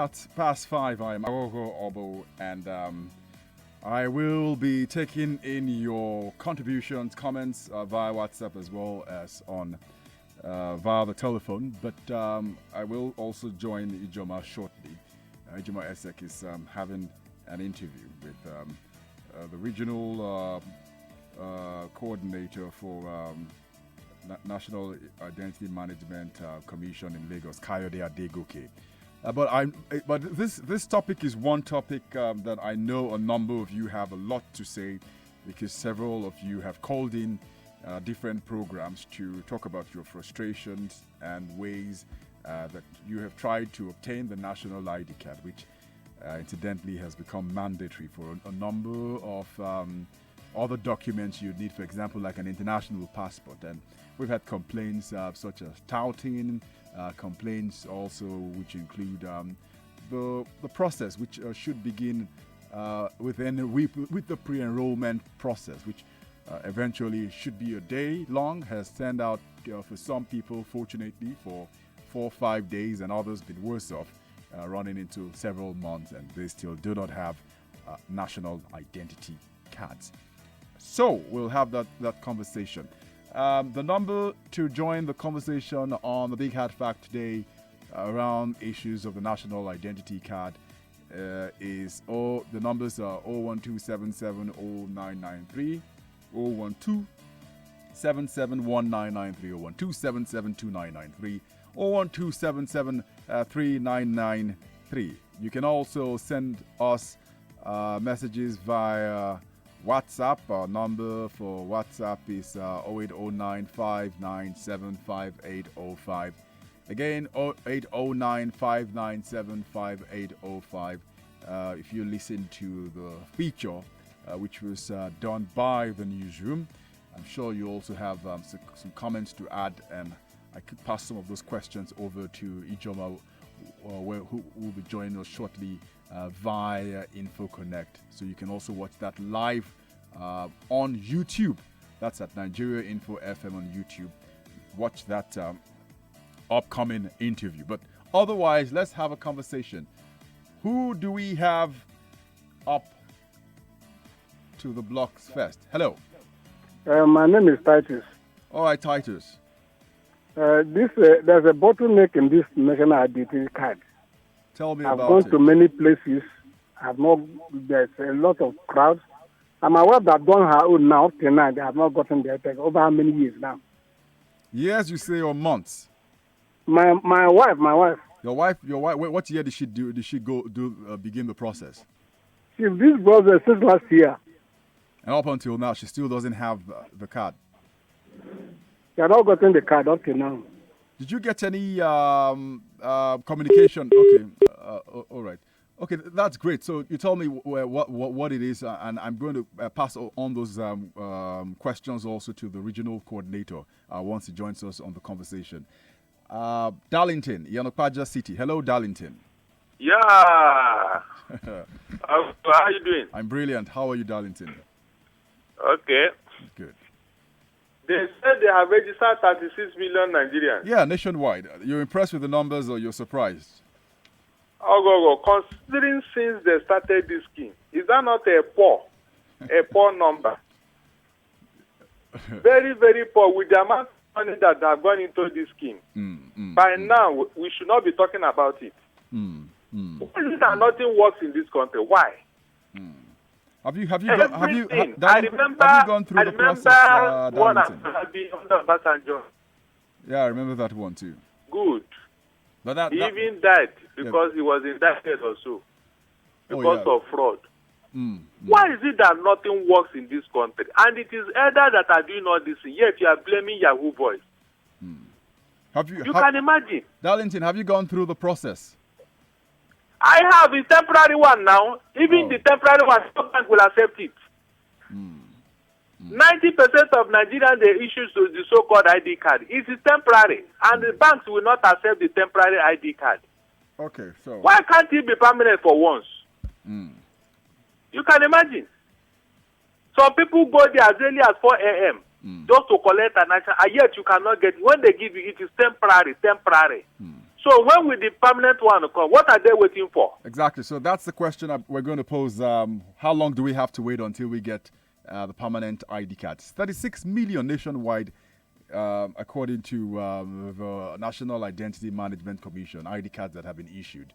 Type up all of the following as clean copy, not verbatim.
At past 5, I am Aghogho, Oboh, and I will be taking in your contributions, comments via WhatsApp as well as on via the telephone. But I will also join Ijoma shortly. Ijoma Esek is having an interview with the regional coordinator for National Identity Management Commission in Lagos, Kayode Adegoke. But this topic is one topic that I know a number of you have a lot to say, because several of you have called in different programs to talk about your frustrations and ways that you have tried to obtain the national ID card, which incidentally has become mandatory for a number of other documents you need, for example, like an international passport. And we've had complaints such as touting, complaints also which include the process, which should begin with the pre-enrollment process, which eventually should be a day long, has turned out for some people, fortunately, for 4 or 5 days, and others been worse off, running into several months, and they still do not have national identity cards. So we'll have that conversation. The number to join the conversation on the Big Hat Fact today around issues of the national identity card is the numbers are 012770993, 012771993, 012772993, 012773993. You can also send us messages via WhatsApp. Our number for WhatsApp is 080959758505. Again, 080959758505. If you listen to the feature, which was done by the newsroom, I'm sure you also have some comments to add, and I could pass some of those questions over to Ijoma, who will be joining us shortly via InfoConnect. So you can also watch that live on YouTube. That's at Nigeria Info FM on YouTube. Watch that upcoming interview. But otherwise, let's have a conversation. Who do we have up to the blocks first? Hello. My name is Titus. All right, Titus. There's a bottleneck in this national identity card. Tell me I've about gone it. to many places. There's a lot of crowds. And my wife that done her own now till now. They have not gotten their tag over how many years now? Years, you say, or months? My wife. Your wife. What year did she do? Did she begin the process? This was since last year. And up until now, she still doesn't have the card. They have not gotten the card up till now. Did you get any communication? Okay, all right. Okay, that's great. So you tell me what it is, and I'm going to pass on those questions also to the regional coordinator once he joins us on the conversation. Darlington, Yanokpaja City. Hello, Darlington. Yeah. How are you doing? I'm brilliant. How are you, Darlington? Okay. Good. They said they have registered 36 million Nigerians. Yeah, nationwide. You're impressed with the numbers, or you're surprised? Aghogho, considering since they started this scheme, is that not a poor number? Very, very poor with the amount of money that have gone into this scheme. By now, we should not be talking about it. Why is it that nothing works in this country? Why? Have you gone through the process, Darlington? Yeah, I remember that one too. Good. But he even died because he was indicted or so because of fraud. Why is it that nothing works in this country? And it is elders that are doing all this, yet you are blaming Yahoo boys. You can imagine. Darlington, have you gone through the process? I have a temporary one now. Even the temporary one, no bank will accept it. 90% of Nigerians they issue to the so-called ID card. It is temporary, and the banks will not accept the temporary ID card. Okay, so why can't it be permanent for once? You can imagine. Some people go there as early as 4 a.m. just to collect an action, and yet you cannot get it. When they give you, it is temporary. So when will the permanent one come? What are they waiting for? Exactly. So that's the question we're going to pose. How long do we have to wait until we get the permanent ID cards? 36 million nationwide, according to the National Identity Management Commission, ID cards that have been issued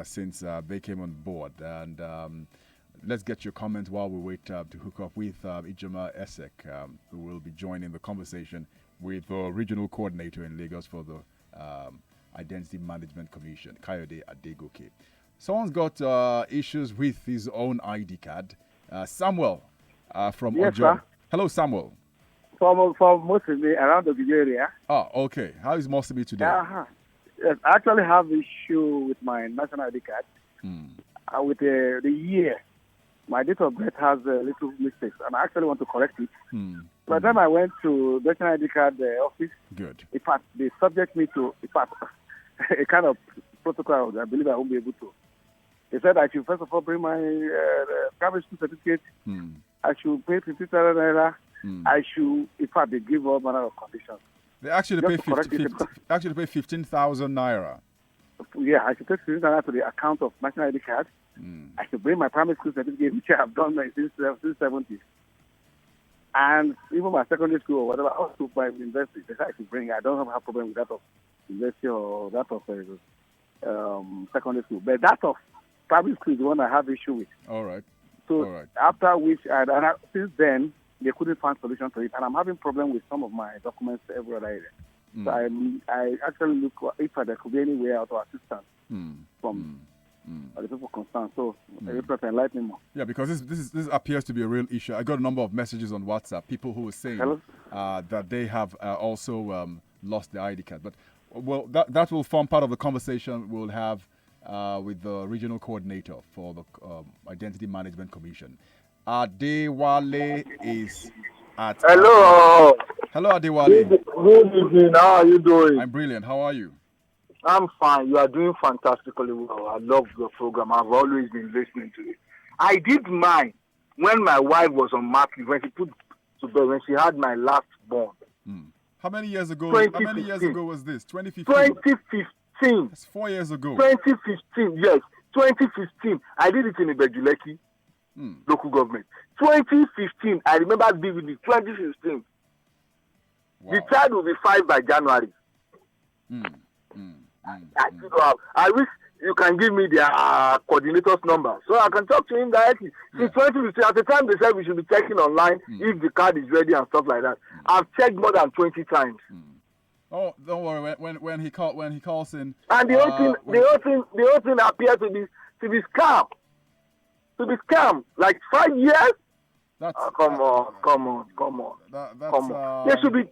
since they came on board. And let's get your comments while we wait to hook up with Ijoma Esek, who will be joining the conversation with the regional coordinator in Lagos for the Identity Management Commission, Kayode Adegoke. Someone's got issues with his own ID card. Samuel from Yes, Oboh. sir. Hello, Samuel. For mostly around the area. Oh, okay. How is Mosibi today? Yes, I actually have issue with my national ID card. With the year. My date of birth has little mistakes, and I actually want to correct it. By the time I went to national ID card office, Good. in fact, they subject me to, a kind of protocol I believe I won't be able to. They said I should first of all bring my private school certificate. I should pay 50,000 naira. I should, in fact, they give all manner of conditions. They actually pay 15,000 naira. Yeah, I should pay 15,000 naira to the account of national ID card. I should bring my primary school certificate, which I have done since 70s. And even my secondary school or whatever, also my university, they said I should bring. I don't have a problem with that of university or that of secondary school. But that of primary school is the one I have issue with. All right. So after which, since then, they couldn't find solution to it. And I'm having problem with some of my documents every other area. So I actually look if there could be any way out of assistance from the people concerned. So you can enlighten me more. Yeah, because this appears to be a real issue. I got a number of messages on WhatsApp, people who were saying that they have also lost their ID card. But well, that will form part of the conversation we'll have with the regional coordinator for the Identity Management Commission. Adewale is at... Hello. Hello, Adewale. Good evening. How are you doing? I'm brilliant. How are you? I'm fine. You are doing fantastically well. I love the program. I've always been listening to it. I did mine when my wife was on mat leave, when she put to bed, when she had my last born. How many years ago? 2015. How many years ago was this? 2015. 2015. That's 4 years ago. 2015. Yes, 2015. I did it in Ibejuleki local government. 2015. I remember vividly. 2015. Wow. The child will be 5 by January. I wish you can give me their coordinator's number so I can talk to him directly. Since 2015, at the time they said we should be checking online if the card is ready and stuff like that. I've checked more than 20 times. Oh, don't worry. When he calls in, and the whole thing appears to be scam. To be scam, like 5 years. Come on. There should be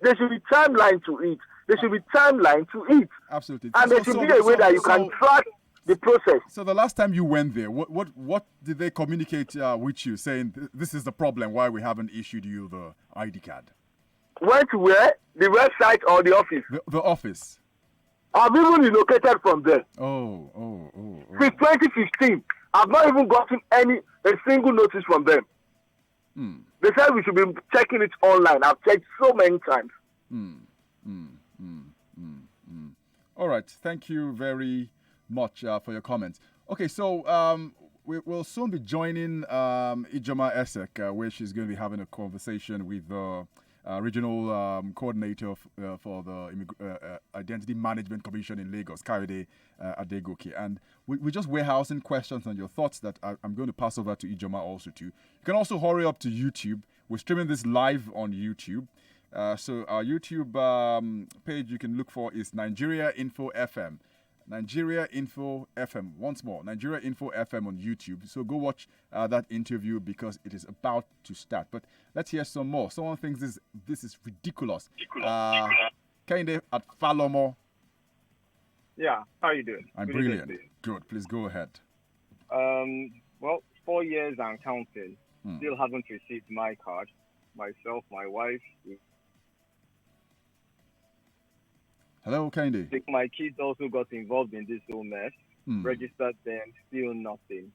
timeline to it. There should be timeline to it. Absolutely. And there should be a way that you can track the process. So the last time you went there, what did they communicate with you, saying this is the problem, why we haven't issued you the ID card? Went to where? The website or the office? The office. I've even relocated from there. Oh. Since 2015, I've not even gotten a single notice from them. They said we should be checking it online. I've checked so many times. All right. Thank you very much for your comments. Okay, so we'll soon be joining Ijoma Esek, where she's going to be having a conversation with the regional coordinator for the Identity Management Commission in Lagos, Kayode Adegoke. And we're just warehousing questions and your thoughts that I'm going to pass over to Ijoma also too. You can also hurry up to YouTube. We're streaming this live on YouTube. So our YouTube page you can look for is Nigeria Info FM. Nigeria Info FM. Once more, Nigeria Info FM on YouTube. So go watch that interview because it is about to start. But let's hear some more. Someone thinks this is ridiculous. Kende at Falomo. Yeah, how are you doing? I'm brilliant. Good. Please go ahead. Well, 4 years and counting. Still haven't received my card. Myself, my wife. Hello, Kende. My kids also got involved in this whole mess. Registered them, still nothing.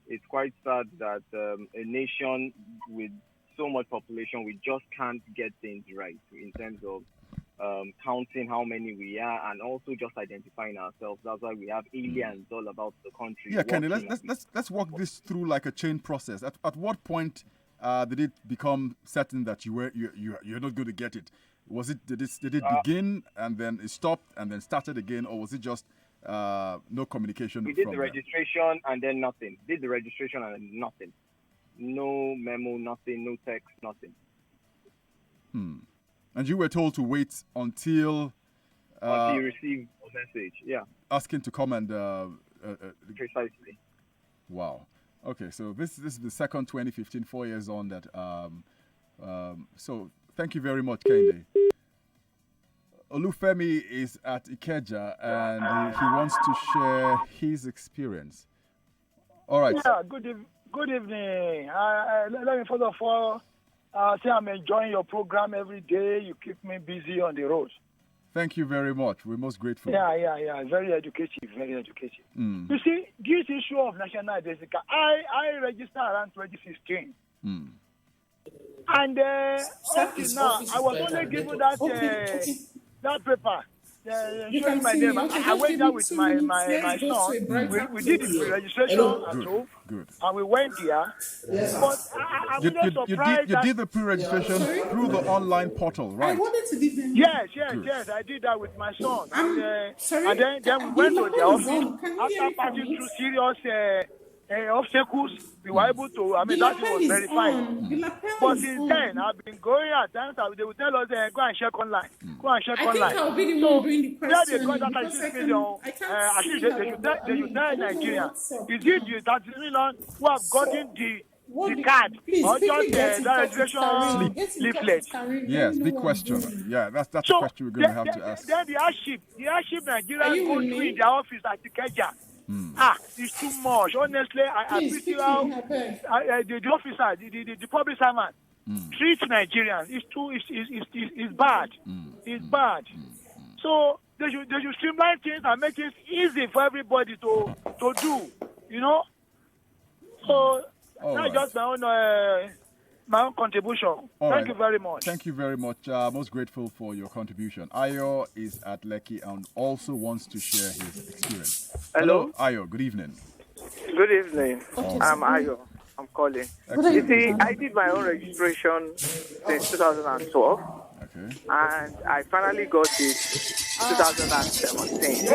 It's quite sad that a nation with so much population, we just can't get things right in terms of counting how many we are, and also just identifying ourselves. That's why we have aliens all about the country. Yeah, Kenny, let's walk this through like a chain process. At what point did it become certain that you're not going to get it? Was it did it begin and then it stopped and then started again, or was it just no communication? We did the registration and then nothing. Did the registration and then nothing. No memo, nothing. No text, nothing. And you were told to wait until you receive a message. Yeah. Asking to come and precisely. Wow. Okay, so this is the second 2015, 4 years on that. So thank you very much, Kende. Olufemi is at Ikeja and he wants to share his experience. All right. Yeah, good evening. Let me first of all say I'm enjoying your program every day. You keep me busy on the road. Thank you very much. We're most grateful. Yeah. Very educative, very educative. You see, this issue of national identity, I registered around 2016. And up to now, I was only given that paper. Showing my name. I went there with my son. We did the registration at home. Good. And we went there. But I was not surprised. You did the pre-registration through the online portal, right? I wanted to give them. Yes. I did that with my son. And then we went to the office after passing through serious obstacles. We were able to. I mean, that was very fine. But since then, I've been going at times. They will tell us, go and check online. Go and check online. I think I'll be the one doing the question. They got that 6 million. At least they should tell Nigeria. Is it the 30 million who have gotten the card or just the registration leaflet? Yes, big question. Yeah, that's the question we're going to have to ask. Then the airship Nigerians go through in their office at Ikeja. It's too much. Honestly, I pity how the officer, the public servant treats Nigerians. It's bad. It's bad. So they should streamline things and make it easy for everybody to do. You know. So that's just my own contribution. Thank you very much. Thank you very much. Most grateful for your contribution. Ayo is at Lekki and also wants to share his experience. Hello, Ayo. Good evening. Good evening. I'm Ayo. I'm calling. You see, I did my own registration since 2012. Okay. And I finally got it 2017.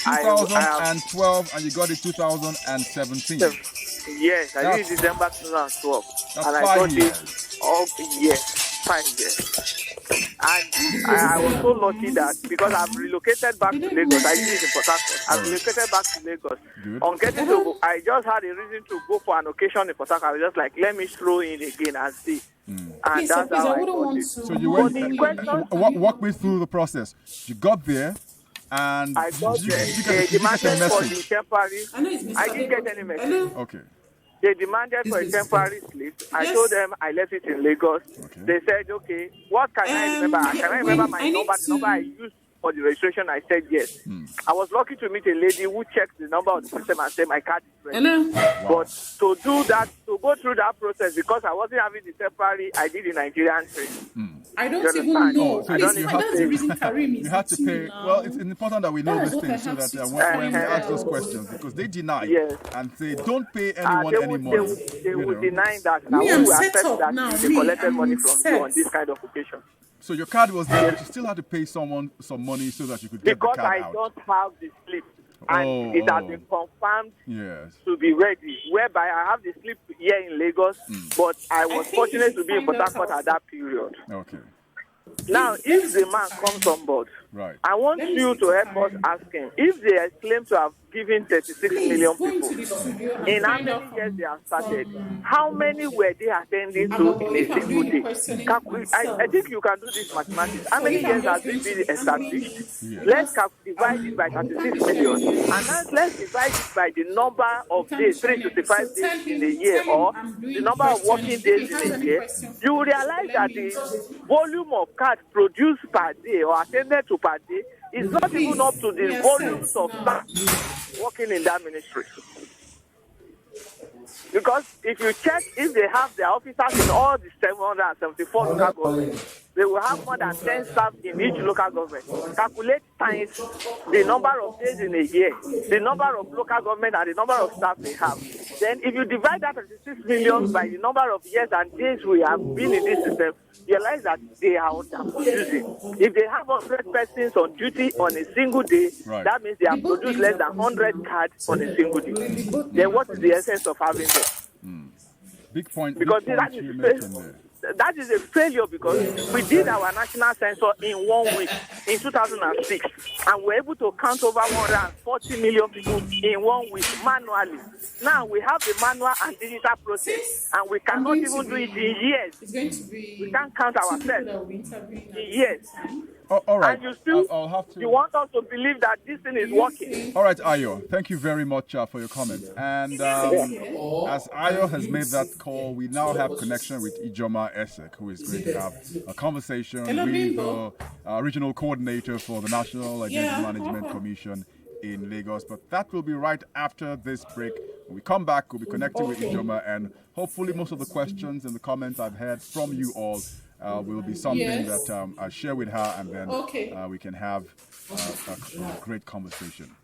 2012 and you got it 2017. Yes, I did December 2012. That's and I 5 years. It 5 years. And I was so lucky that because I've relocated back to Lagos, I did it in Port Harcourt. I've relocated back to Lagos. Good. On getting to, I just had a reason to go for an occasion in Port Harcourt. I was just like, let me throw in again and see. And that's how I got it. So you went. Walk me through the process. You got there. And I got they demanded for the temporary. I didn't get any message. Okay. They demanded for a temporary slip. I told them I left it in Lagos. Okay. They said, okay, what can I remember? Can I remember my number, the number I used for the registration? I said yes. I was lucky to meet a lady who checked the number of the system and said my card is ready. Hello. But to do that, to go through that process, because I wasn't having the temporary, I did the Nigerian train. I don't even know. So that's the reason Karim is. You have to pay. Well, it's important that we know these things so that when we ask those questions, because they deny and say don't pay anyone anymore. They would deny that. Me, I I'm will set accept up that now. they collected money from you on this kind of occasion. So your card was there, but you still had to pay someone some money so that you could get the card out. Because I don't have the slip. And it has been confirmed to be ready, whereby I have the slip here in Lagos, but I was fortunate to be in Port Harcourt at that period. Okay. Now, if the man comes on board, I want you to help us ask him, if they claim to have given 36 million people, in how many years they have started, how many were they attending to in a single day? I think you can do this mathematics. How many years has it been established? Let's divide it by 36 million, and then let's divide it by the number of days, 365 days in a year, or the number of working days in a year. You will realize that the volume of cards produced per day or attended to per day is not even up to the volumes of staff working in that ministry. Because if you check, if they have their officers in all the 774 local governments, they will have more than 10 staff in each local government. Calculate times the number of days in a year, the number of local government and the number of staff they have. Then if you divide that 36 million by the number of years and days we have been in this system, you realize that they are underproducing. If they have 100 persons on duty on a single day, that means they have produced less than 100 cards on a single day. Then what is the essence of having them? Big point. Because big point you mentioned there. That is a failure because we did our national census in 1 week in 2006 and we're able to count over 140 million people in 1 week manually. Now we have the manual and digital process and we cannot even do it in years. It's going to be we can't count ourselves in years. Oh, all right. And you still, I'll have to... you want us to believe that this thing is working. All right, Ayo, thank you very much for your comment. And as Ayo has made that call, we now have connection with Ijoma Esek, who is going to have a conversation with the regional coordinator for the National Identity Management Commission in Lagos. But that will be right after this break. When we come back, we'll be connecting with Ijoma, and hopefully most of the questions and the comments I've heard from you all will be something that I'll share with her, and then we can have a great conversation.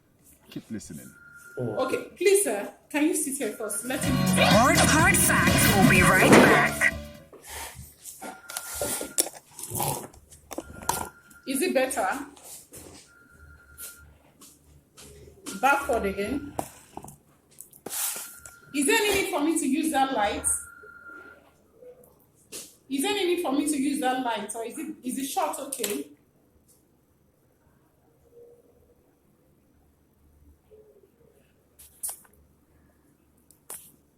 Keep listening. Okay, please, sir, can you sit here first? Let him. Hard facts. We'll be right back. Is it better? Backward again. Is there any need for me to use that light? Is there any need for me to use that light, or is it short okay?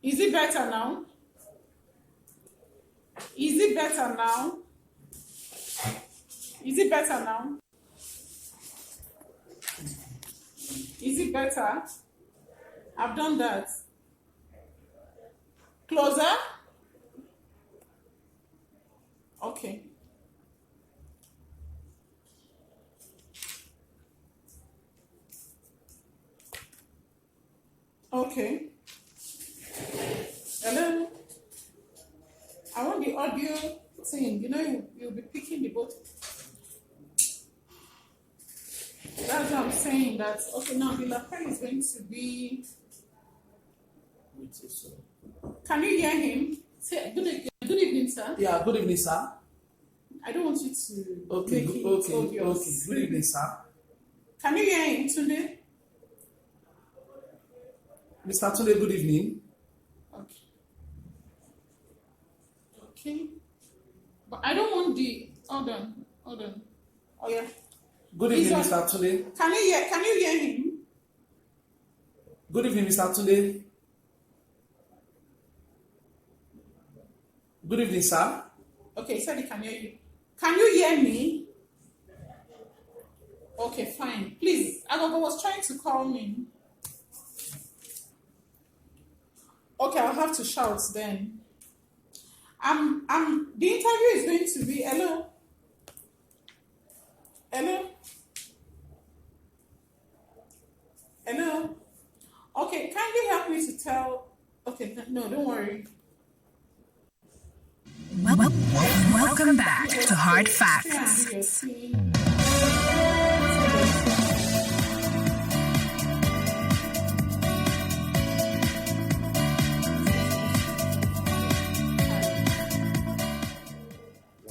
Is it better now? Is it better now? Is it better now? Is it better? I've done that. Closer? Okay. Okay. Hello? I want the audio thing. You know, you'll be picking the both. That's what I'm saying. That, okay, now the lapel is going to be... Can you hear him? Say, good evening, sir. Yeah, good evening, sir. I don't want you to Okay, make it okay. obvious. Good evening, sir. Can you hear him today? Mr. Tunde, good evening. Okay. Okay. But I don't want the... Hold on. Oh, yeah. Good evening, Mr. Tunde. Can you hear him? Good evening, Mr. Tunde. Good evening, sir. Okay, he said he can hear you. Can you hear me? Okay, fine. Please, Aghogho was trying to call me. Okay, I'll have to shout then. The interview is going to be, hello? Okay, can you help me to tell, okay, no, don't worry. Welcome back to Hard Facts.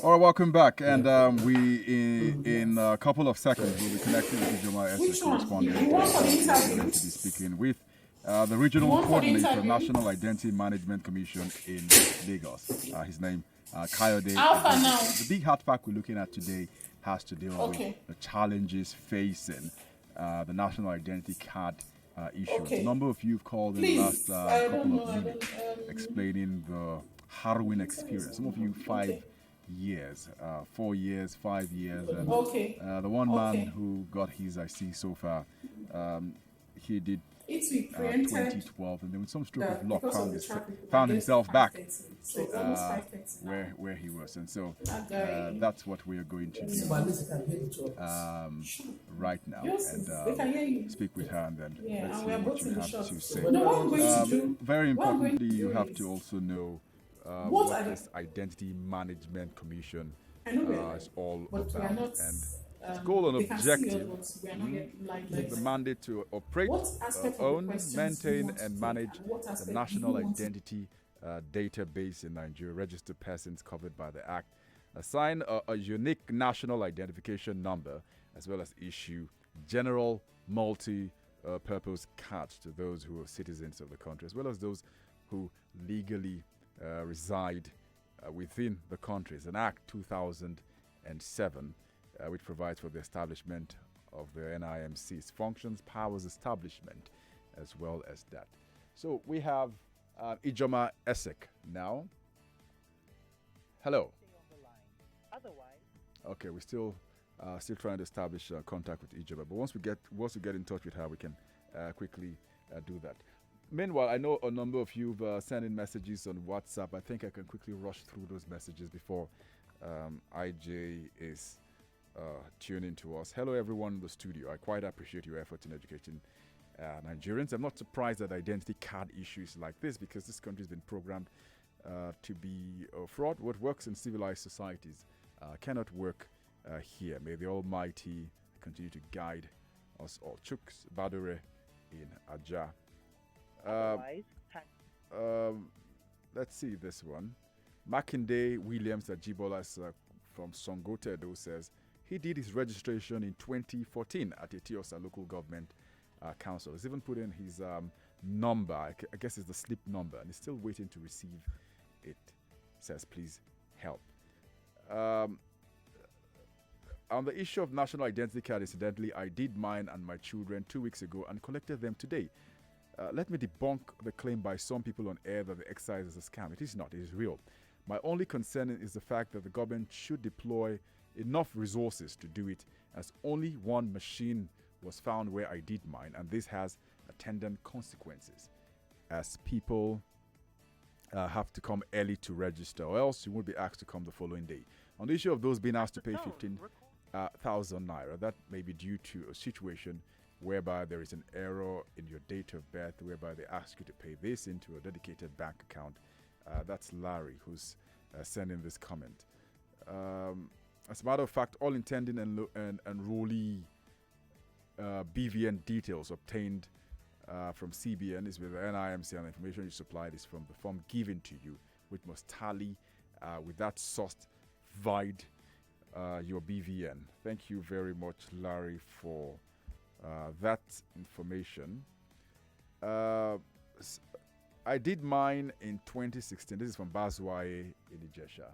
All right, welcome back. And in a couple of seconds, we'll be connecting with Ijoma Esek, correspondent, to be speaking with the regional coordinator of National Identity Management Commission in Lagos. His name Kayode. Alpha now. The big hard fact we're looking at today has to deal with the challenges facing the national identity card issue. A number of you have called in the last couple of minutes explaining the harrowing experience. Some of you 5 years, 4 years, 5 years. And, the one man who got his, I see so far, he did 2012, and then with some stroke of luck found himself back where he was, and so that's what we are going to do right now, and speak with her, and then let's see what you have to say. Very importantly, you have to also know what this Identity Management Commission is all about, and its goal and objective is the mandate to operate, own, maintain, and manage the national identity database in Nigeria, register persons covered by the Act, assign a unique national identification number, as well as issue general multi-purpose cards to those who are citizens of the country, as well as those who legally reside within the country. It's an Act 2007, which provides for the establishment of the NIMC's functions, powers, establishment, as well as that. So we have Ijoma Esek now. Hello. Okay, we're still trying to establish contact with Ijoma, but once we get in touch with her, we can quickly do that. Meanwhile, I know a number of you have sent in messages on WhatsApp. I think I can quickly rush through those messages before IJ is tuning to us. Hello, everyone in the studio. I quite appreciate your efforts in educating Nigerians. I'm not surprised at identity card issues like this, because this country has been programmed to be fraud. What works in civilized societies cannot work here. May the Almighty continue to guide us all. Chuks Badure in Aja. Let's see this one. Makinde Williams Ajibolas from Songote Edo says he did his registration in 2014 at Etiosa local government council. He's even put in his number. I guess it's the slip number, and he's still waiting to receive it. Says please help. On the issue of national identity card, incidentally, I did mine and my children 2 weeks ago and collected them today. Let me debunk the claim by some people on air that the exercise is a scam. It is not. It is real. My only concern is the fact that the government should deploy enough resources to do it, as only one machine was found where I did mine, and this has attendant consequences, as people have to come early to register, or else you won't be asked to come the following day. On the issue of those being asked to pay 15,000 naira, that may be due to a situation whereby there is an error in your date of birth, whereby they ask you to pay this into a dedicated bank account. That's Larry who's sending this comment. As a matter of fact, all intending and enrollee BVN details obtained from CBN is with the NIMC, and the information you supplied is from the form given to you, which must tally with that sourced vide your BVN. Thank you very much, Larry, for that information. I did mine in 2016. This is from Bazwaye in Ijesha.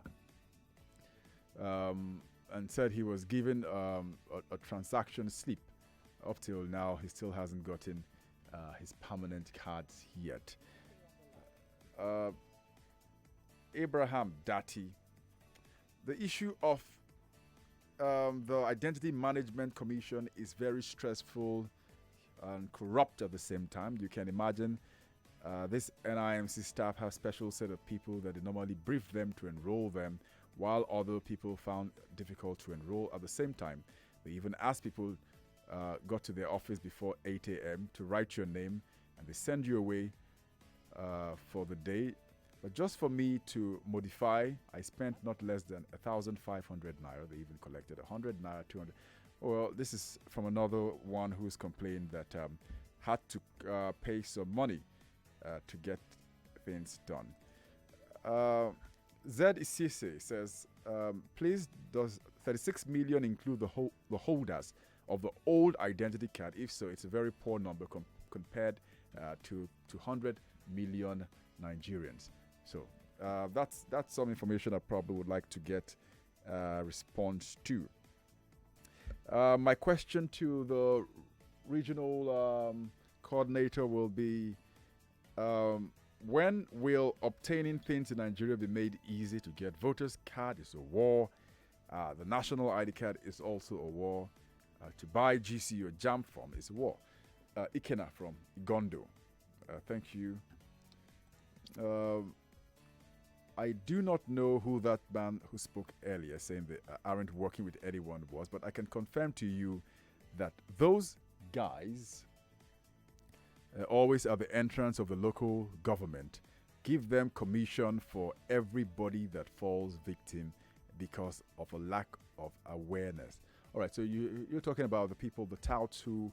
And said he was given a transaction slip. Up till now, he still hasn't gotten his permanent cards yet. Abraham Dati. The issue of the Identity Management Commission is very stressful and corrupt at the same time. You can imagine this NIMC staff have a special set of people that they normally brief them to enroll them, while other people found difficult to enroll at the same time. They even ask people got to their office before 8 a.m. to write your name, and they send you away for the day. But just for me to modify, I spent not less than 1,500 naira. They even collected 100 naira, 200. Well, this is from another one who's complained that had to pay some money to get things done. Zed Isise says, please, does 36 million include the holders of the old identity card? If so, it's a very poor number compared to 200 million Nigerians. So that's some information I probably would like to get response to. My question to the regional coordinator will be, when will obtaining things in Nigeria be made easy to get? Voters card is a war. The national ID card is also a war. To buy GC or JAM form is a war. Ikena from Gondo. Thank you. I do not know who that man who spoke earlier saying they aren't working with anyone was, but I can confirm to you that those guys always at the entrance of the local government give them commission for everybody that falls victim because of a lack of awareness. All right, so you're talking about the people, the touts who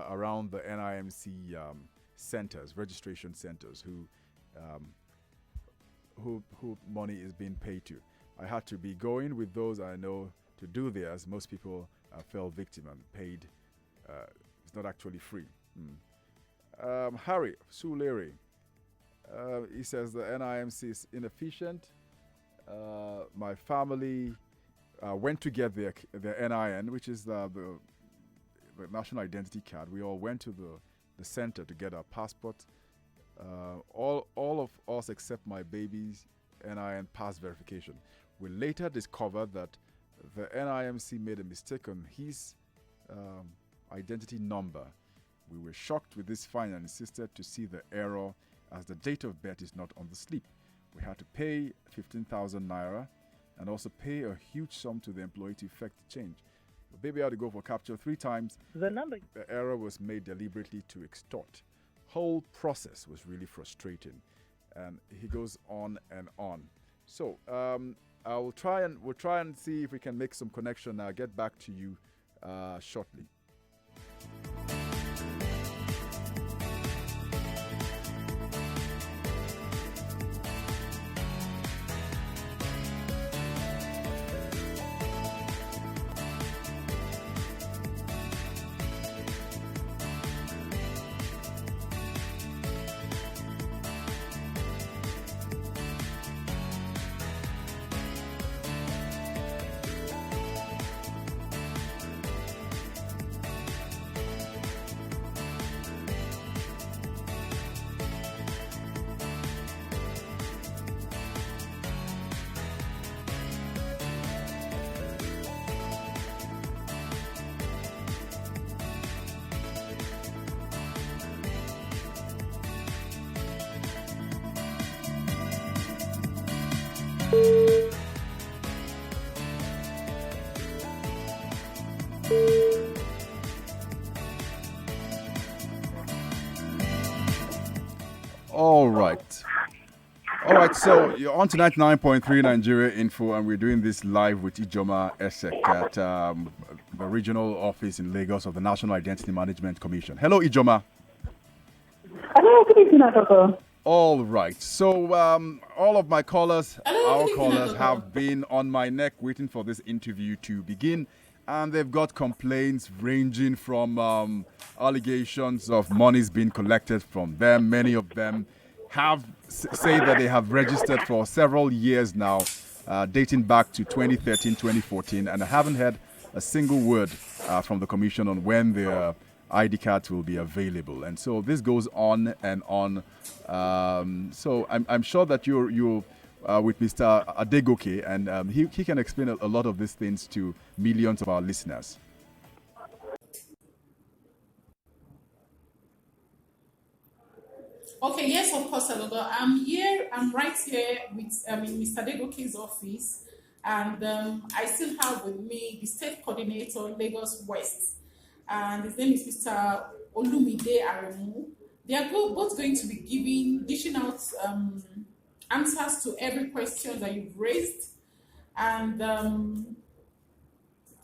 around the NIMC centers, registration centers, who money is being paid to. I had to be going with those I know to do theirs. Most people fell victim and paid. It's not actually free. Harry Suleri, he says the NIMC is inefficient. My family went to get their NIN, which is the national identity card. We all went to the center to get our passport. All of us except my baby's NIN pass verification. We later discovered that the NIMC made a mistake on his identity number. We were shocked with this fine and insisted to see the error as the date of birth is not on the slip. We had to pay 15,000 naira and also pay a huge sum to the employee to effect the change. The baby had to go for capture 3 times. The error was made deliberately to extort. Whole process was really frustrating, and he goes on and on. So we'll try and see if we can make some connection. I'll get back to you shortly. All right, so you're on to 99.3 Nigeria Info, and we're doing this live with Ijoma Esek at the regional office in Lagos of the National Identity Management Commission. Hello, Ijoma. Hello, good evening, Aghogho. All right, so all of my callers, our callers, have been on my neck waiting for this interview to begin, and they've got complaints ranging from allegations of monies being collected from them. Many of them have say that they have registered for several years now, dating back to 2013, 2014, and I haven't heard a single word from the Commission on when their ID cards will be available. And so this goes on and on. So I'm sure that you're with Mr. Aghogho, and he can explain a lot of these things to millions of our listeners. Okay, yes, of course, Aghogho. I'm right here with Mr. Aghogho's office, and I still have with me the state coordinator, Lagos West, and his name is Mr. Olumide Aremu. They are both going to be dishing out answers to every question that you've raised, and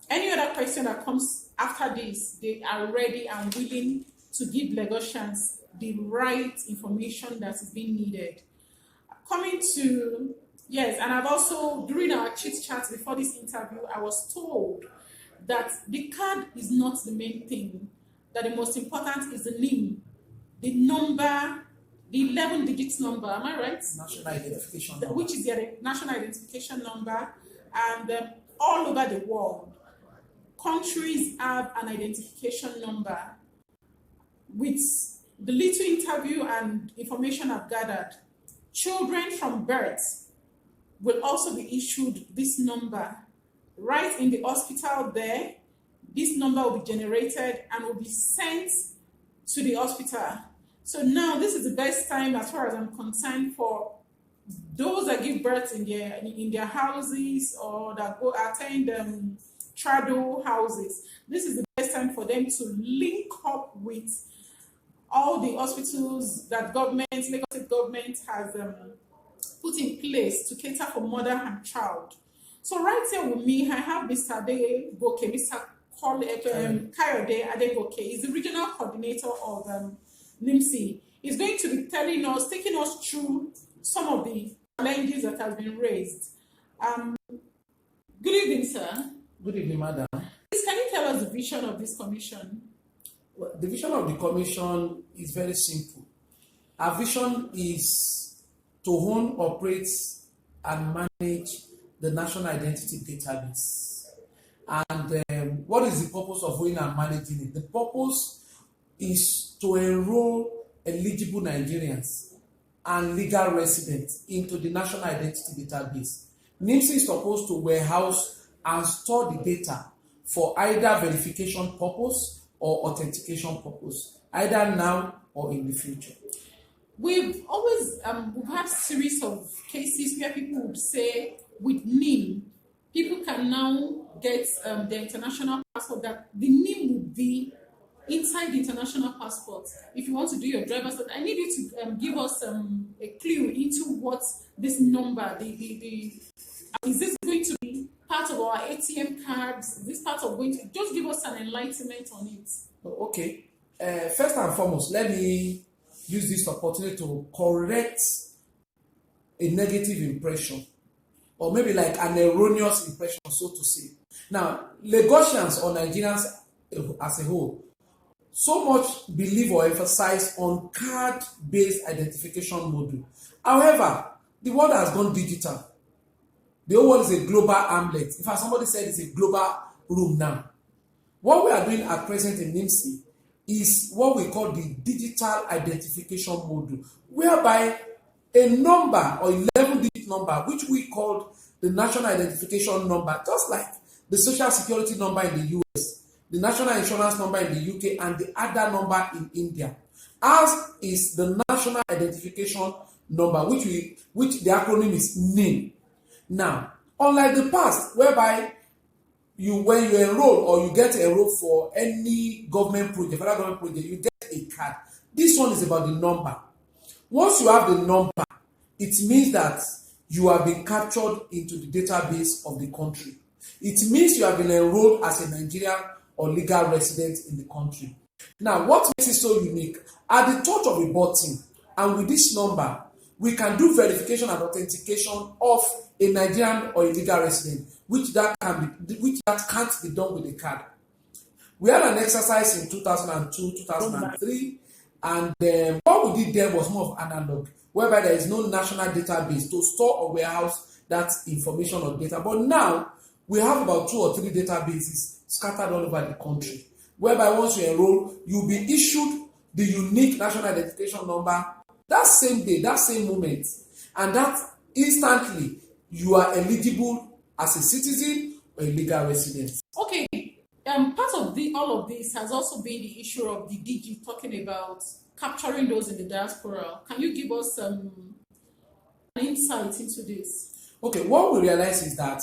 any other question that comes after this, they are ready and willing to give Lagosians the right information that is being needed. Coming to, yes, and I've also, during our chit chat before this interview, I was told that the card is not the main thing, that the most important is the name, the number, the 11 digits number, am I right? National identification number. Which is their national identification number, and all over the world, countries have an identification number. With the little interview and information I've gathered, children from birth will also be issued this number. Right in the hospital there, this number will be generated and will be sent to the hospital. So now this is the best time, as far as I'm concerned, for those that give birth in their houses or that go attend trado houses. This is the best time for them to link up with all the hospitals that Lagos State government has put in place to cater for mother and child. So right here with me, I have Mr. Aghogho, Mr. Kayode Adegoke. He's the regional coordinator of NIMSI. He's going to be taking us through some of the challenges that have been raised. Good evening, sir. Good evening, madam. Please, can you tell us the vision of this commission? Well, the vision of the commission is very simple. Our vision is to own, operate, and manage the national identity database. And what is the purpose of owning and managing it? The purpose is to enroll eligible Nigerians and legal residents into the national identity database. NIMSI is supposed to warehouse and store the data for either verification purpose or authentication purpose, either now or in the future. We've always we've had a series of cases where people would say with NIM, people can now get their international passport, that the NIM would be inside the international passport. If you want to do your driver's license, I need you to give us a clue into what this number, is this going to be part of our ATM cards? Is this part of going to, just give us an enlightenment on it. Okay. First and foremost, let me use this opportunity to correct a negative impression, or maybe like an erroneous impression, so to say. Now, Lagosians or Nigerians as a whole so much believe or emphasize on card-based identification module. However, the world has gone digital. The whole world is a global armlet. In fact, somebody said it's a global room now. What we are doing at present in NIMSI is what we call the digital identification module, whereby a number or 11-digit number, which we call the national identification number, just like the social security number in the US, the national insurance number in the UK, and the other number in India, as is the national identification number, which the acronym is NIM. Now, unlike the past, whereby when you enroll or you get enrolled for any government project, federal government project, you get a card. This one is about the number. Once you have the number, it means that you have been captured into the database of the country. It means you have been enrolled as a Nigerian or legal resident in the country. Now, what makes it so unique? At the touch of a button, and with this number, we can do verification and authentication of a Nigerian or a legal resident, which can't be done with a card. We had an exercise in 2002, 2003, and what we did there was more of analog, whereby there is no national database to store or warehouse that information or data. But now, we have about 2 or 3 databases scattered all over the country, whereby once you enroll, you'll be issued the unique national identification number that same day, that same moment, and that instantly you are eligible as a citizen or a legal resident. Okay, part of all of this has also been the issue of the DG talking about capturing those in the diaspora. Can you give us an insight into this? Okay, what we realize is that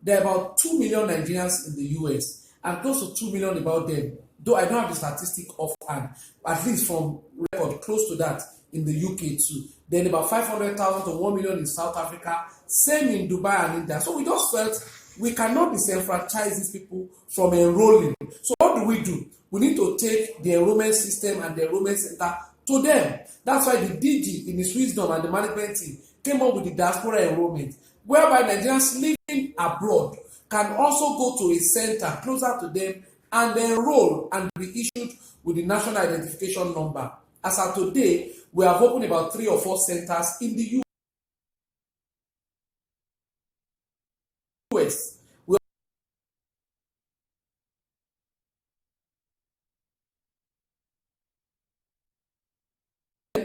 there are about 2 million Nigerians in the US and close to 2 million about them, though I don't have the statistic offhand, at least from record, close to that in the UK too. Then about 500,000 to 1 million in South Africa, same in Dubai and India. So we just felt we cannot disenfranchise these people from enrolling. So what do? We need to take the enrollment system and the enrollment center to them. That's why the DG, in his wisdom, and the management team came up with the diaspora enrollment, whereby Nigerians living abroad can also go to a center closer to them and enroll and be issued with the national identification number. As of today, we have opened about 3 or 4 centers in the US.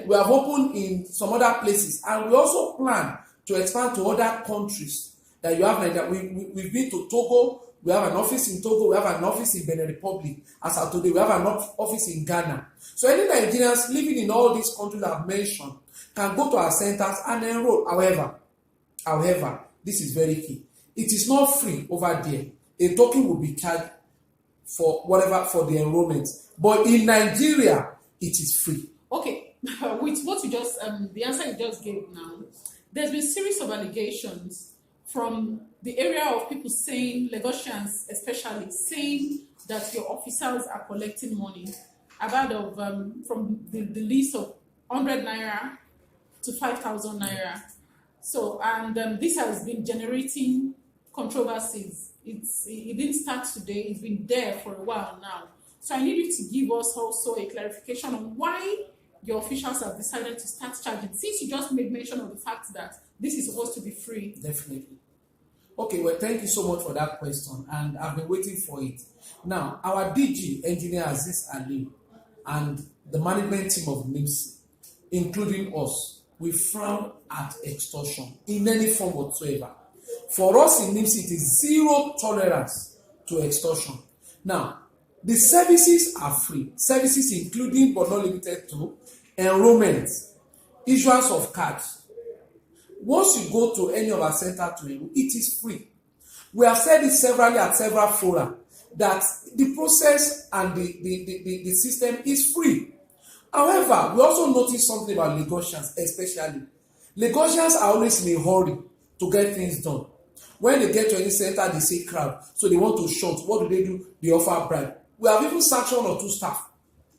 We have opened in some other places, and we also plan to expand to other countries that you have. We've been to Togo, we have an office in Togo, we have an office in Benin Republic. As of today, we have an office in Ghana. So any Nigerians living in all these countries that I've mentioned can go to our centers and enroll. However, this is very key. It is not free over there. A token will be charged for whatever for the enrollment. But in Nigeria, it is free. Okay, with what you just, the answer you just gave now, there's been a series of allegations from the area of people saying, Lagosians especially, saying that your officers are collecting money about from the list of 100 naira to 5,000 naira. So, and this has been generating controversies. It didn't start today, it's been there for a while now. So I need you to give us also a clarification on why your officials have decided to start charging, since you just made mention of the fact that this is supposed to be free. Definitely. Okay, well, thank you so much for that question, and I've been waiting for it. Now, our DG, Engineer Ezekwesili, and the management team of NIMSI, including us, we frown at extortion in any form whatsoever. For us in NIMSI, it is zero tolerance to extortion. Now, the services are free. Services including but not limited to enrollment, issuance of cards. Once you go to any of our centers to enroll, it is free. We have said it severally at several fora that the process and the system is free. However, we also notice something about Lagosians, especially. Lagosians are always in a hurry to get things done. When they get to any center, they see crowd, so they want to short. What do? They offer bribe. We have even sanctioned 1 or 2 staff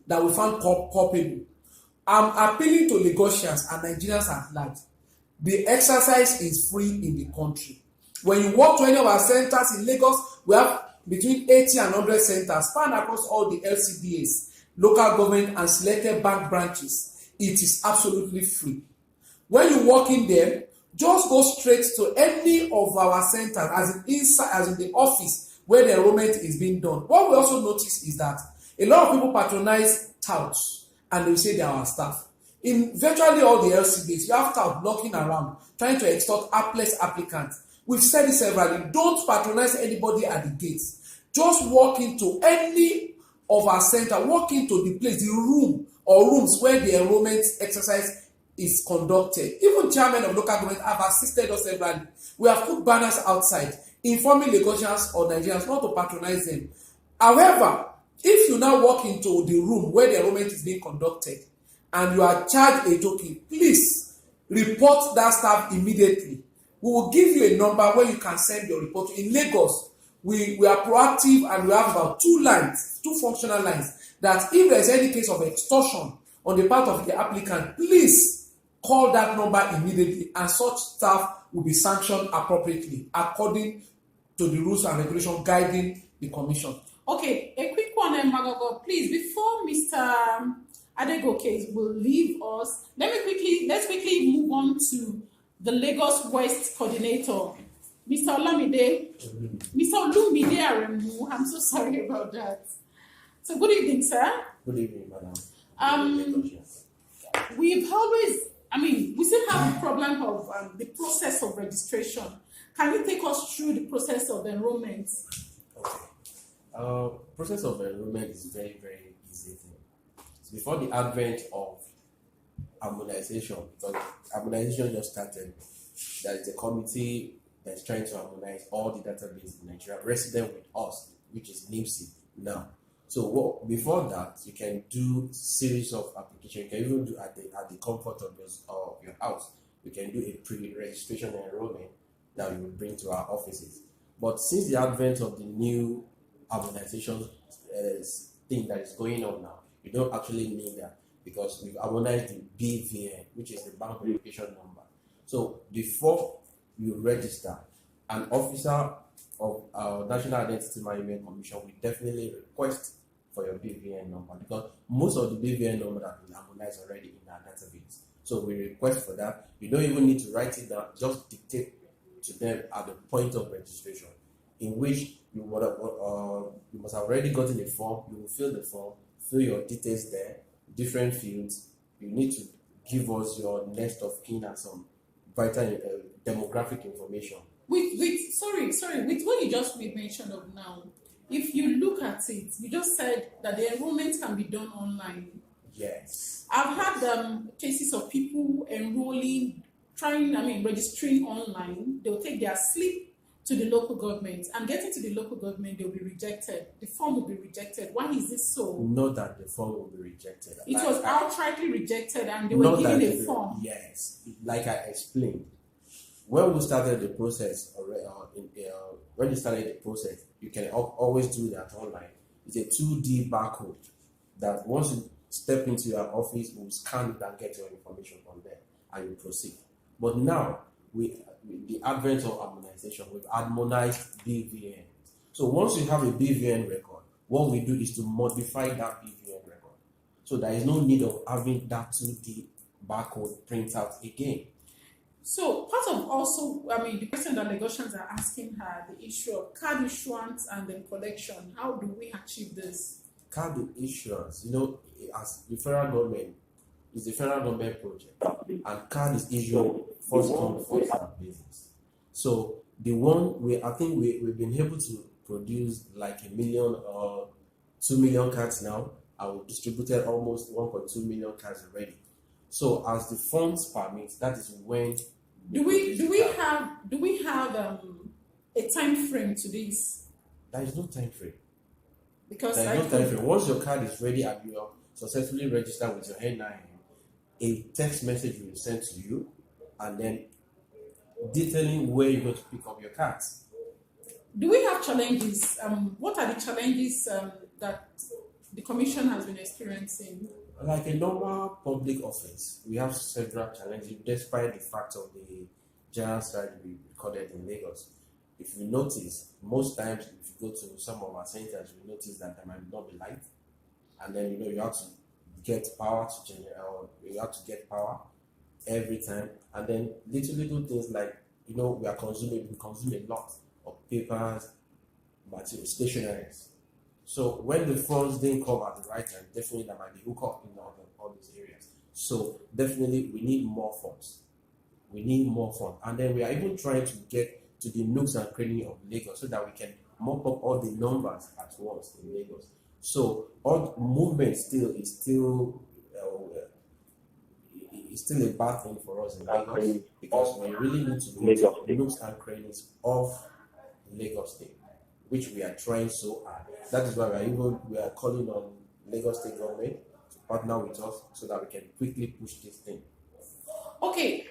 that we found culpable. I'm appealing to Lagosians and Nigerians at large. The exercise is free in the country. When you walk to any of our centers in Lagos, we have between 80 and 100 centers span across all the LCDAs, local government and selected bank branches. It is absolutely free. When you walk in there, just go straight to any of our centers, as in the office where the enrollment is being done. What we also notice is that a lot of people patronize touts and they say they are our staff. In virtually all the LCDs, you have touts blocking around, trying to extort hapless applicants. We've said it severally, don't patronize anybody at the gates. Just walk into any of our center, walk into the place, the room or rooms where the enrollment exercise is conducted. Even chairmen of local government have assisted us severally. We have put banners outside informing Lagosians or Nigerians not to patronize them. However, if you now walk into the room where the enrollment is being conducted and you are charged a token, please report that staff immediately. We will give you a number where you can send your report. In Lagos, we are proactive and we have about 2 functional lines, that if there is any case of extortion on the part of the applicant, please call that number immediately and such staff will be sanctioned appropriately according to the rules and regulations guiding the commission. Okay, a quick one, Aghogho, please. Before Mr. Aghogho will leave us, let's quickly move on to the Lagos West coordinator, Mr. Olumide Aremu. I'm so sorry about that. So good evening, sir. Good evening, madam. We still have a problem of the process of registration. Can you take us through the process of enrollment? Okay. Process of enrollment is very, very easy thing. So before the advent of harmonization, because harmonization just started, there is a committee that's trying to harmonize all the databases in Nigeria, resident with us, which is NIMSI now. So before that, you can do series of applications. You can even do at the comfort of your house. You can do a pre-registration enrollment that you will bring to our offices. But since the advent of the new harmonization thing that is going on now, you don't actually need that, because we've harmonized the BVN, which is the bank verification number. So before you register, an officer of our National Identity Management Commission will definitely request for your BVN number, because most of the BVN numbers have been harmonized already in our database. So we request for that. You don't even need to write it down, just dictate to them at the point of registration, in which you must have already gotten a form. You will fill the form, fill your details there, different fields. You need to give us your next of kin and some vital demographic information. with what you just made mention of now, if you look at it, you just said that the enrollment can be done online. Yes. I've had cases of people enrolling, registering online. They'll take their slip to the local government, and getting to the local government, they'll be rejected. The form will be rejected. Why is this so? Not that the form will be rejected. It was outrightly rejected, and they were given a form. Yes, like I explained, when we started the process, when you started the process, you can always do that online. It's a 2D barcode that once you step into your office, we'll scan it and get your information from there, and you proceed. But now, with the advent of harmonization, we've harmonized BVN. So once you have a BVN record, what we do is to modify that BVN record. So there is no need of having that 2D barcode printout again. So part of also, the question that Lagosians are asking her, the issue of card issuance and then collection. How do we achieve this? Card issuance, as the federal government, is a federal government project, and card is issued first come, first served basis. So the one I think we've been able to produce like 1 million or 2 million cards now, and we've distributed almost 1.2 million cards already. So as the funds permit, that is when do we have a time frame to this? There is no time frame. Because there is no time frame. Once your card is ready and you are successfully registered with your NIN, a text message will be sent to you, and then detailing where you're going to pick up your cards. Do we have challenges? What are the challenges that the Commission has been experiencing? Like a normal public office, we have several challenges despite the fact of the general strike we recorded in Lagos. If you notice, most times if you go to some of our centers, you notice that there might not be light, and then you have to get power to generate, or you have to get power every time, and then little things like we consume a lot of papers, materials, stationaries. So when the funds didn't come at the right time, definitely there might be hookup in all these areas. So definitely we need more funds. And then we are even trying to get to the nooks and crannies of Lagos so that we can mop up all the numbers at once in Lagos. So all movement is still a bad thing for us in Lagos, because we really need to go to the nooks and crannies of Lagos State, which we are trying so hard. That is why we are calling on Lagos State government to partner with us so that we can quickly push this thing. Okay,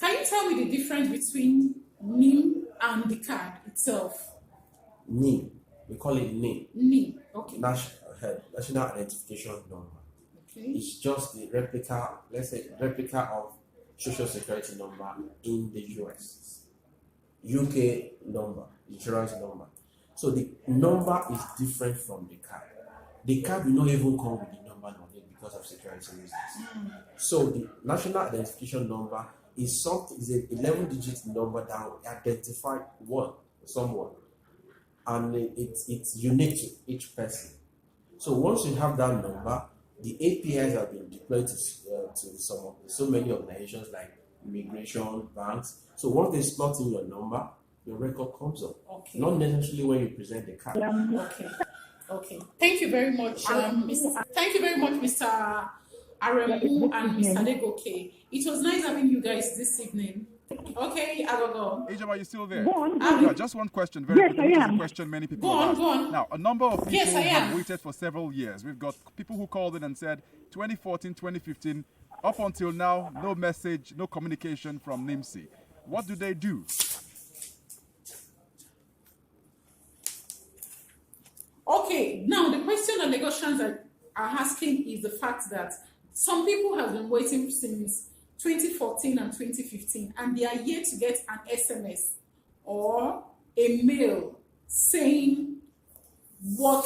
can you tell me the difference between NIM and the card itself? NIM, we call it NIM. NIM, okay. National Identification Number. Okay. It's just the replica of Social Security number in the US. UK number, insurance number. So the number is different from the card. The card will not even come with the number on it because of security reasons. So the national identification number is an 11-digit number that will identify someone, and it's unique to each person. So once you have that number, the APIs have been deployed to so many organizations like immigration, banks. So once they slot in your number, your record comes up. Okay. Not necessarily when you present the card. Okay. Thank you very much. Thank you very much, Mr. Aremu and Mr. Aghogho. It was nice having you guys this evening. Okay, Aghogho. Ejim, are you still there? Go on. Yeah, just one question, very quickly. This is a question many people have. Go on. Now, a number of people have am. waited for several years. We've got people who called in and said 2014, 2015, up until now, no message, no communication from NIMC. What do they do? Okay, now the question that Lagosians are asking is the fact that some people have been waiting since 2014 and 2015, and they are yet to get an SMS or a mail saying what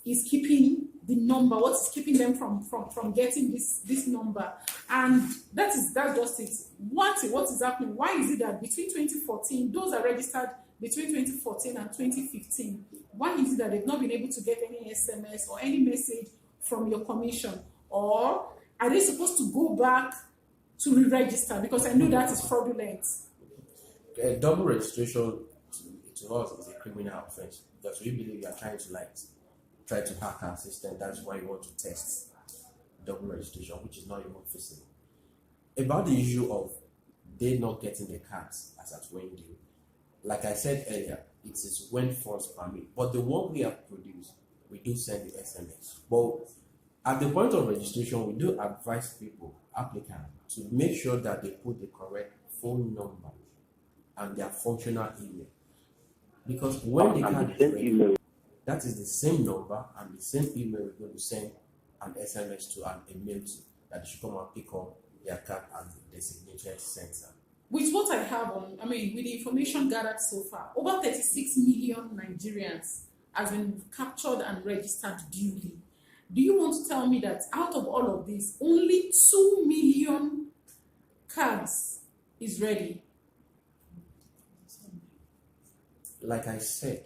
is keeping the number, what is keeping them from getting this number. And that's just it. What is happening? Why is it that between 2014, those are registered between 2014 and 2015, why is it that they've not been able to get any SMS or any message from your commission? Or are they supposed to go back to re-register? Because I know that is fraudulent. Double registration to us is a criminal offense because we believe you are trying to try to hack our system. That's why you want to test double registration, which is not even feasible. About the issue of they not getting the cards as at when due, like I said earlier, it is when false permit. But the one we have produced, we do send the SMS. But at the point of registration, we do advise people, applicants, to make sure that they put the correct phone number and their functional email. Because when the card is ready, that is the same number and the same email we're going to send an SMS to and a mail to that they should come and pick up their card at the designated center. With what I have with the information gathered so far, over 36 million Nigerians have been captured and registered duly. Do you want to tell me that out of all of this, only 2 million cards is ready? Like I said,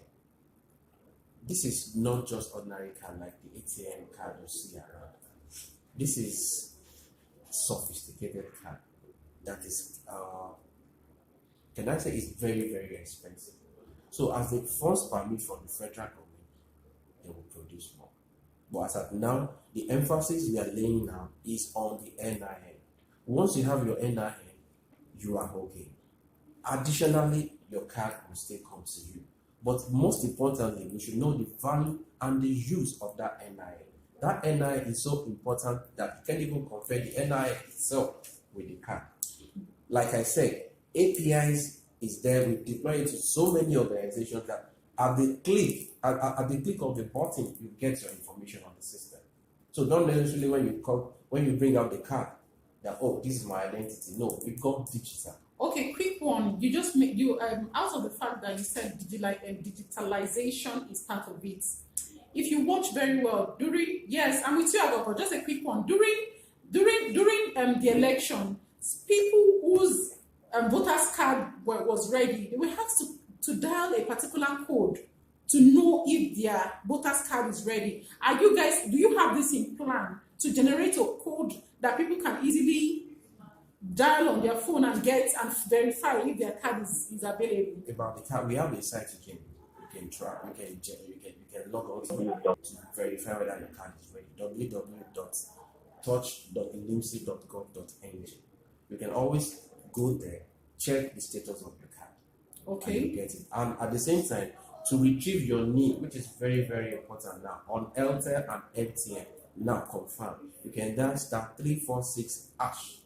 this is not just ordinary card like the ATM card you see around. This is sophisticated card that is, can I say, is very, very expensive. So as the first permit from the federal government, they will produce more. But as of now, the emphasis we are laying now is on the NIN. Once you have your NIN, you are okay. Additionally, your card will still come to you. But most importantly, we should know the value and the use of that NIN. That NIN is so important that you can't even compare the NIN itself with the card. Like I said, APIs is there. We deploy it to so many organizations that at the click of the button, you get your information on the system. So don't necessarily when you bring out the card that, oh, this is my identity. No, we go digital. Okay, quick one. You just made out of the fact that you said digitalization is part of it. If you watch very well yes, I'm with you, Aghogho. Just a quick one. During the election, people whose voters card was ready, they will have to dial a particular code to know if their voters card is ready. Do you have this in plan to generate a code that people can easily dial on their phone and get and verify if their card is available? About the card, we have a site you can track, you can log on to verify whether your card is ready. www.touch.nimsi.gov.ng. You can always go there, check the status of your card. Okay. And you get it. And at the same time, to retrieve your NIN, which is very, very important now, on LTE and MTN, now confirm. You can dial *346#.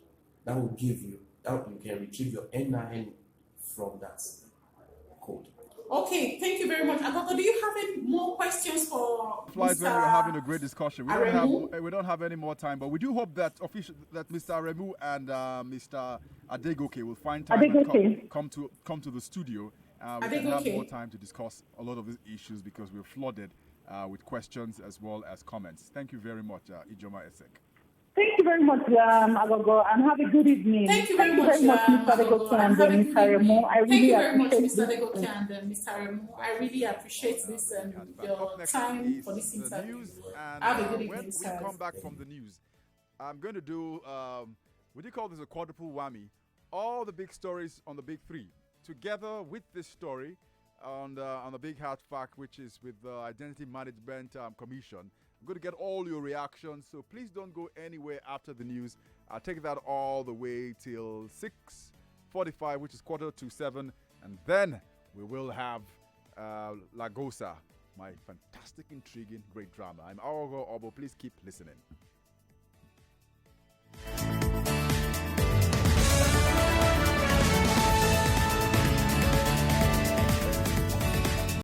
That will give you, you can retrieve your NIN from that code. Okay, thank you very much. Aghogho, do you have any more questions for Flies, Mr. when we're having a great discussion. We don't have any more time, but we do hope that Mr. Aremu and Mr. Aghogho will find time and come to the studio. We can have more time to discuss a lot of these issues because we're flooded with questions as well as comments. Thank you very much, Ijoma Esek. Thank you very much, Aghogho, and have a good evening. Thank you very much, Mr. Aghogho and Mr. Aremu. Thank you very much, Mr. Aghogho and Mr. Aremu. I really appreciate this your time for this interview. Have a good evening, sir. When we come back from the news, I'm going to do, what do you call this, a quadruple whammy? All the big stories on the big three, together with this story on the big hard fact, which is with the Identity Management Commission. I'm going to get all your reactions, so please don't go anywhere after the news. I'll take that all the way till 6:45, which is 6:45, and then we will have Lagosa, my fantastic, intriguing, great drama. I'm Aghogho Oboh. Please keep listening.